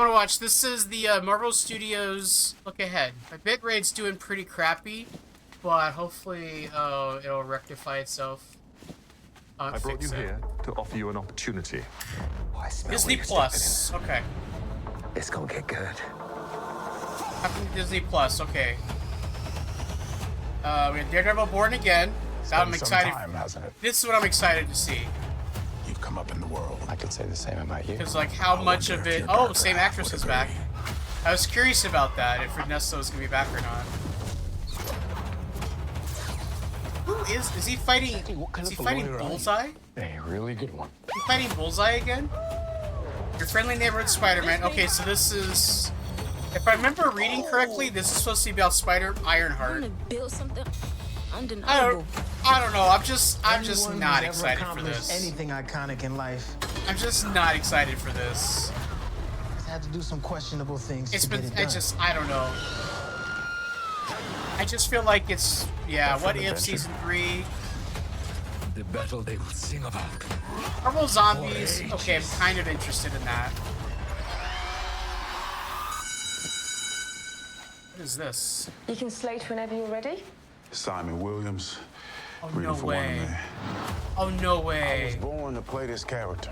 I want to watch. This is the Marvel Studios look ahead. My bitrate's doing pretty crappy, but hopefully it'll rectify itself. I brought you here to offer you an opportunity. Oh, I smell Disney Plus. Okay. It's gonna get good. Happened to Disney Plus. Okay. We have Daredevil Born Again. I'm excited. Time, hasn't it? This is what I'm excited to see. You've come up in the world. I could say the same about you. Because, like, how much of it... Oh, same actress is back. I was curious about that, if Ernesto is going to be back or not. Who is... Is he fighting... Is he fighting Bullseye? A really good one. Is he fighting Bullseye again? Your friendly neighborhood Spider-Man. Okay, so this is... If I remember reading correctly, this is supposed to be about Ironheart. Build something undeniable. I don't know. I'm just not excited for this. Anything iconic in life. I'm just not excited for this. I had to do some questionable things. It's to been. get it done. I don't know. I just feel like it's. Yeah. What if season 3? The battle they will sing about. Marvel Zombies. Okay, I'm kind of interested in that. What is this? You can slate whenever you're ready. Simon Williams. Oh, reading no for way. Wonder Man. Oh, no I was way. born to play this character.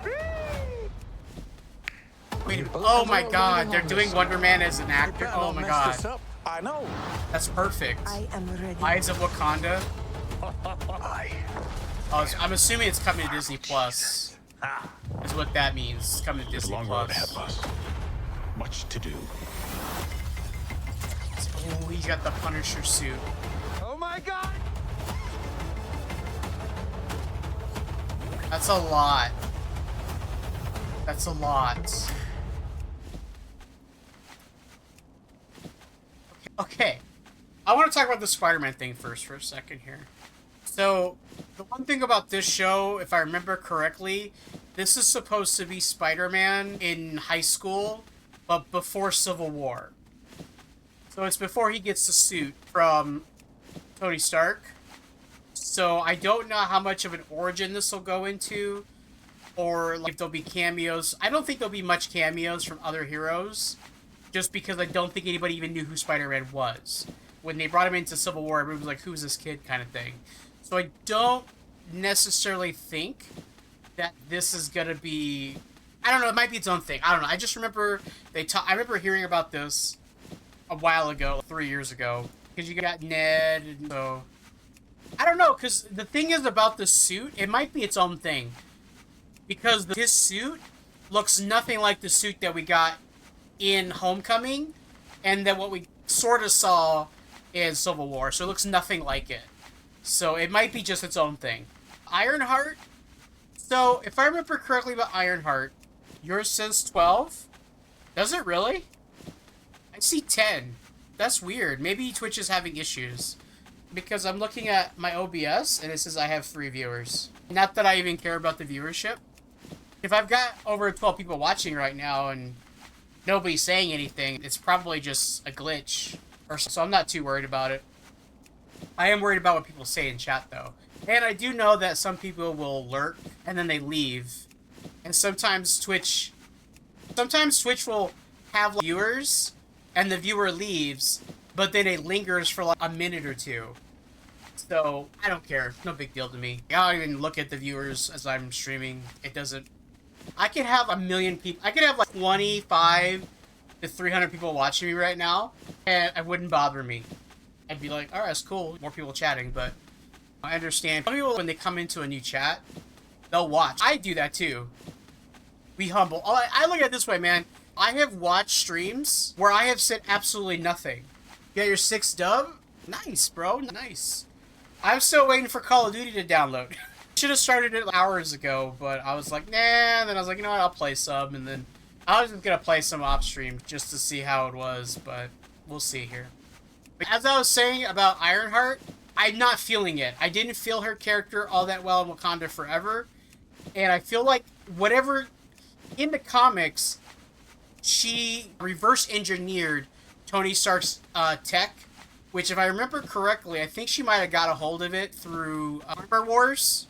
Wait, oh my god, they're doing Wonder Man as an actor? Oh my god. I know. That's perfect. I am ready. Eyes of Wakanda. I. Oh, I'm assuming it's coming to Disney Plus. Is what that means. It's coming to There's a Disney long road ahead of Plus. us. Much to do. Oh, he's got the Punisher suit. Oh my god! That's a lot. That's a lot. Okay. I want to talk about the Spider-Man thing first for a second here. So, the one thing about this show, if I remember correctly, this is supposed to be Spider-Man in high school, but before Civil War. So it's before he gets the suit from Tony Stark. So I don't know how much of an origin this will go into, or like if there'll be cameos. I don't think there'll be much cameos from other heroes, just because I don't think anybody even knew who Spider-Man was. When they brought him into Civil War, everyone was like, who's this kid kind of thing. So I don't necessarily think that this is going to be... I don't know, it might be its own thing. I don't know. I just remember I remember hearing about this a while ago, 3 years ago, because you got Ned, and so... I don't know, because the thing is about the suit, it might be its own thing. Because his suit looks nothing like the suit that we got in Homecoming, and then what we sort of saw in Civil War, so it looks nothing like it. So it might be just its own thing. Ironheart? So, if I remember correctly about Ironheart, yours says 12? Does it really? I see 10. That's weird. Maybe Twitch is having issues. Because I'm looking at my OBS, and it says I have 3 viewers. Not that I even care about the viewership. If I've got over 12 people watching right now, and nobody's saying anything, it's probably just a glitch. So I'm not too worried about it. I am worried about what people say in chat, though. And I do know that some people will lurk, and then they leave. And sometimes Twitch will have like, viewers, and the viewer leaves, but then it lingers for like a minute or 2. So, I don't care. No big deal to me. I don't even look at the viewers as I'm streaming. It doesn't... I could have 1 million people... I could have like 25 to 300 people watching me right now, and it wouldn't bother me. I'd be like, alright, that's cool. More people chatting, but I understand. Some people, when they come into a new chat, they'll watch. I do that too. Be humble. I look at it this way, man. I have watched streams where I have said absolutely nothing. You got your 6 dub? Nice, bro. Nice. I'm still waiting for Call of Duty to download. Should have started it hours ago, but I was like, nah. And then I was like, you know what? I'll play some. And then I was just going to play some off stream just to see how it was, but we'll see here. As I was saying about Ironheart, I'm not feeling it. I didn't feel her character all that well in Wakanda Forever. And I feel like whatever... In the comics, she reverse engineered Tony Stark's tech, which if I remember correctly, I think she might have got a hold of it through Armor Wars.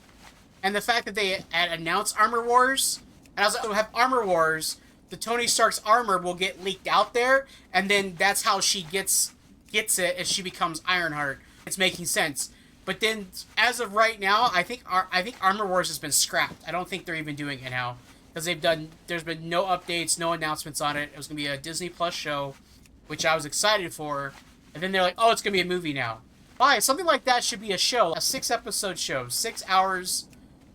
And the fact that they had announced Armor Wars, and I was like, oh, have Armor Wars, the Tony Stark's armor will get leaked out there, and then that's how she gets it, and she becomes Ironheart. It's making sense. But then, as of right now, I think Armor Wars has been scrapped. I don't think they're even doing it now, because there's been no updates, no announcements on it. It was gonna be a Disney Plus show, which I was excited for, and then they're like, oh, it's gonna be a movie now. Why? Something like that should be a show, a 6-episode show, 6 hours,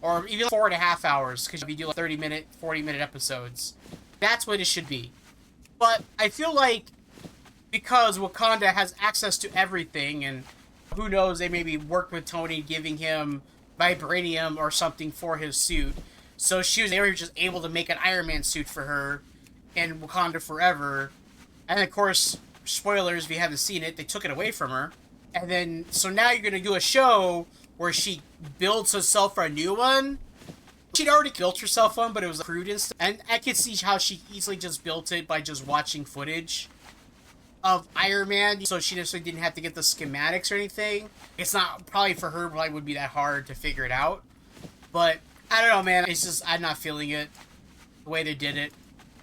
or even 4.5 hours, because you do like 30-minute, 40-minute episodes. That's what it should be. But I feel like because Wakanda has access to everything, and who knows, they maybe worked with Tony, giving him vibranium or something for his suit. So they were just able to make an Iron Man suit for her in Wakanda Forever. And of course, spoilers if you haven't seen it, they took it away from her. And then, so now you're going to do a show where she builds herself for a new one. She'd already built herself one, but it was crude and stuff. And I could see how she easily just built it by just watching footage of Iron Man, so she necessarily didn't have to get the schematics or anything. It's not, probably for her, probably would be that hard to figure it out. But, I don't know, man. It's just, I'm not feeling it. The way they did it.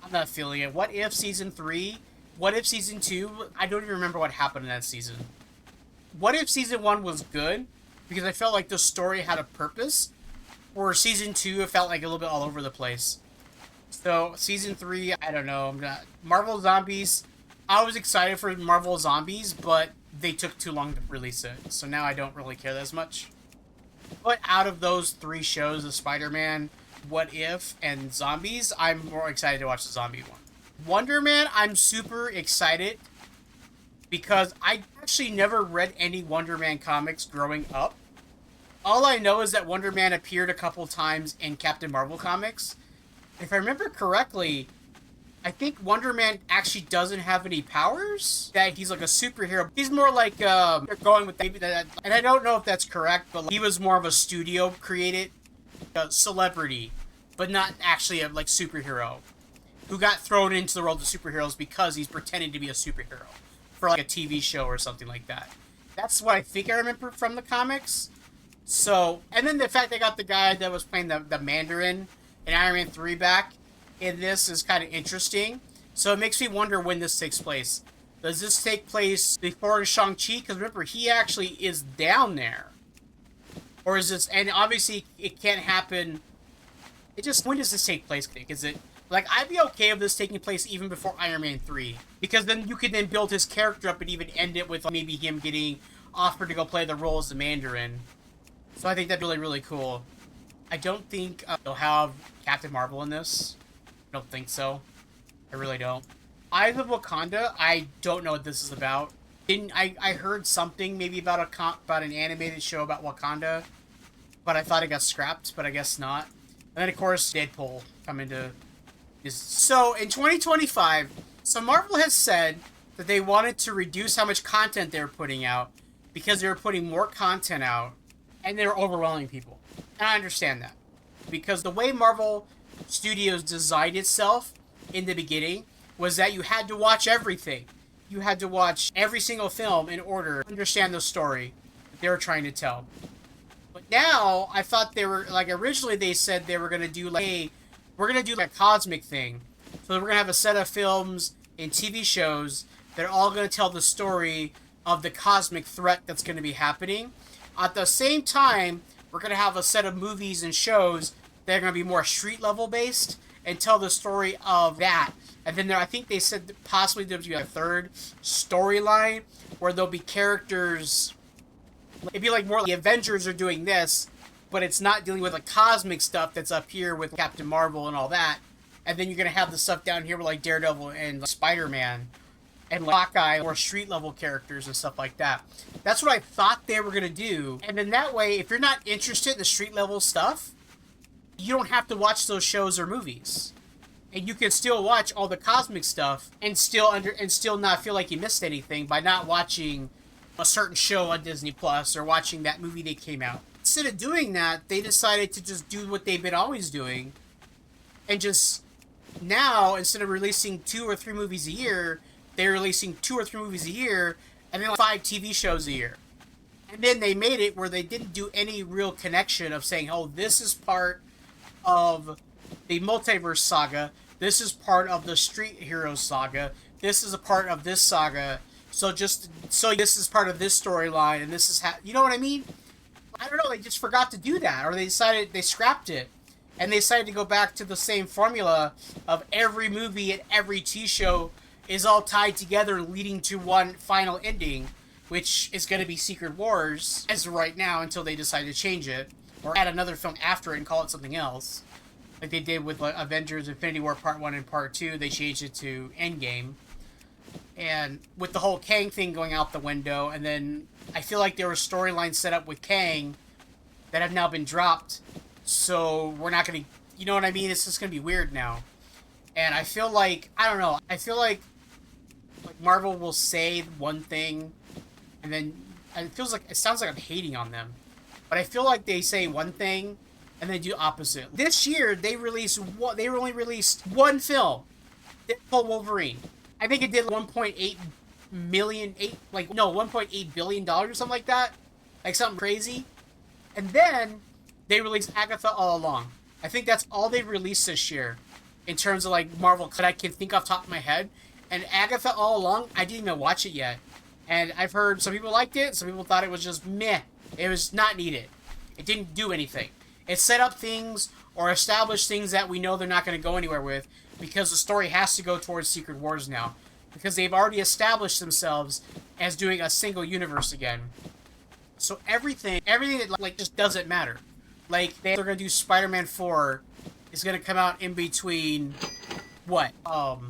I'm not feeling it. What if Season 3? What if Season 2? I don't even remember what happened in that season. What if Season 1 was good? Because I felt like the story had a purpose. Or Season 2, it felt like a little bit all over the place. So, Season 3, I don't know. Marvel Zombies, I was excited for Marvel Zombies, but they took too long to release it. So now I don't really care as much. But out of those 3 shows, the Spider-Man, What If, and Zombies, I'm more excited to watch the zombie one. Wonder Man, I'm super excited because I actually never read any Wonder Man comics growing up. All I know is that Wonder Man appeared a couple times in Captain Marvel comics. If I remember correctly, I think Wonder Man actually doesn't have any powers. That he's like a superhero. He's more like they're going with that, and I don't know if that's correct, but he was more of a studio created celebrity, but not actually a like superhero who got thrown into the world of superheroes because he's pretending to be a superhero for like a TV show or something like that. That's what I think I remember from the comics. So, and then the fact they got the guy that was playing the Mandarin in Iron Man 3 back in this is kind of interesting. So it makes me wonder when this takes place. Does this take place before Shang-Chi? Because remember, he actually is down there. Or is this, and obviously it can't happen, when does this take place? Is it, like, I'd be okay with this taking place even before Iron Man 3. Because then you could then build his character up and even end it with maybe him getting offered to go play the role as the Mandarin. So I think that'd be really, really cool. I don't think they'll have Captain Marvel in this. I don't think so. I really don't. Eyes of Wakanda, I don't know what this is about. I heard something maybe about an animated show about Wakanda, but I thought it got scrapped, but I guess not. And then of course Deadpool coming to this. So in 2025, so Marvel has said that they wanted to reduce how much content they were putting out because they were putting more content out and they were overwhelming people. And I understand that because the way Marvel Studios designed itself in the beginning was that you had to watch everything. You had to watch every single film in order to understand the story that they were trying to tell. But now, I thought they were, like, originally they said they were going to do, like, hey, we're going to do, like, a cosmic thing. So we're going to have a set of films and TV shows that are all going to tell the story of the cosmic threat that's going to be happening. At the same time, we're going to have a set of movies and shows that are going to be more street level based and tell the story of that. And then I think they said that possibly there'll be a third storyline where there'll be characters. It'd be like more like the Avengers are doing this, but it's not dealing with the cosmic stuff that's up here with Captain Marvel and all that. And then you're going to have the stuff down here with like Daredevil and Spider-Man and like Hawkeye, or street level characters and stuff like that. That's what I thought they were going to do. And then that way, if you're not interested in the street level stuff, you don't have to watch those shows or movies. And you can still watch all the cosmic stuff and still not feel like you missed anything by not watching a certain show on Disney Plus or watching that movie that came out. Instead of doing that, they decided to just do what they've been always doing and just now, instead of releasing 2 or 3 movies a year, they're releasing 2 or 3 movies a year and then like 5 TV shows a year. And then they made it where they didn't do any real connection of saying, oh, this is part of the multiverse saga. This is part of the Street Heroes saga. This is a part of this saga. So this is part of this storyline, and this is you know what I mean? I don't know. They just forgot to do that, or they scrapped it, and they decided to go back to the same formula of every movie and every TV show is all tied together, leading to one final ending, which is going to be Secret Wars as of right now until they decide to change it or add another film after it and call it something else. Like they did with Avengers Infinity War Part 1 and Part 2, they changed it to Endgame. And with the whole Kang thing going out the window, and then I feel like there were storylines set up with Kang that have now been dropped. So we're not going to, you know what I mean? It's just going to be weird now. And I feel like, I don't know, I feel like Marvel will say one thing, and then it sounds like I'm hating on them. But I feel like they say one thing, and they do opposite. This year, they only released one film, Deadpool Wolverine. I think it did $1.8 billion or something like that. Like something crazy. And then, they released Agatha All Along. I think that's all they've released this year, in terms of like Marvel that I can think off the top of my head. And Agatha All Along, I didn't even watch it yet. And I've heard some people liked it, some people thought it was just meh. It was not needed. It didn't do anything. It set up things or established things that we know they're not going to go anywhere with, because the story has to go towards Secret Wars now. Because they've already established themselves as doing a single universe again. So everything that like just doesn't matter. Like they're going to do Spider-Man 4 is going to come out in between what?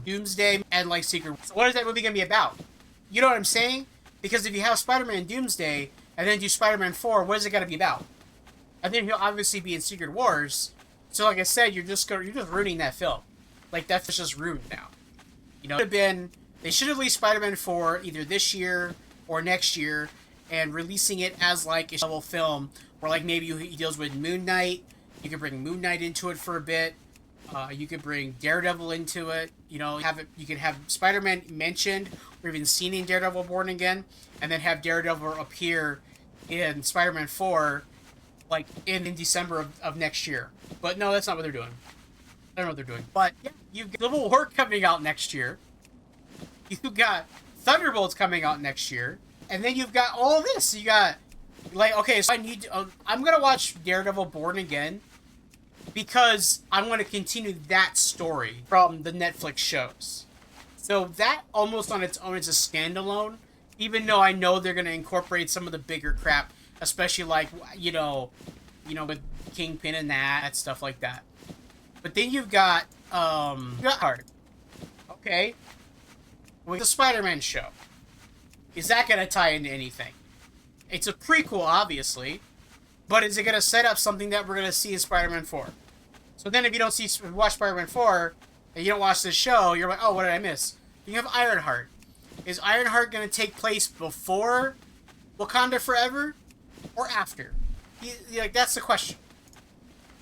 Doomsday and like Secret Wars. So what is that movie going to be about? You know what I'm saying? Because if you have Spider-Man Doomsday and then do Spider-Man 4, what is it going to be about? And then he'll obviously be in Secret Wars. So like I said, you're just ruining that film. Like that's just ruined now. You know, they should have released Spider-Man 4 either this year or next year, and releasing it as like a level film where like maybe he deals with Moon Knight. You could bring Moon Knight into it for a bit. You could bring Daredevil into it. You know, you could have Spider-Man mentioned or even seen in Daredevil Born Again, and then have Daredevil appear in Spider-Man 4 like in December of next year. But no, that's not what they're doing. I don't know what they're doing. But yeah, you've got Civil War coming out next year. You've got Thunderbolts coming out next year. And then you've got all this. You got, like, okay, so I'm going to watch Daredevil Born Again because I want to continue that story from the Netflix shows. So that almost on its own is a standalone, even though I know they're going to incorporate some of the bigger crap, especially like, you know, with Kingpin and that stuff like that. But then you've got Heart. Okay. With the Spider-Man show. Is that going to tie into anything? It's a prequel, obviously. But is it going to set up something that we're going to see in Spider-Man 4? So then if you don't watch Spider-Man 4, and you don't watch this show, you're like, oh, what did I miss? You have Ironheart. Is Ironheart going to take place before Wakanda Forever? Or after? Like, that's the question.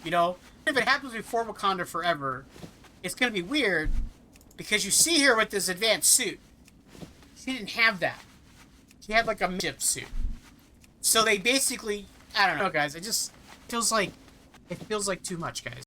You know? If it happens before Wakanda Forever, it's going to be weird, because you see her with this advanced suit. She didn't have that. She had like a makeshift suit. So they basically, I don't know, guys. It feels like too much, guys.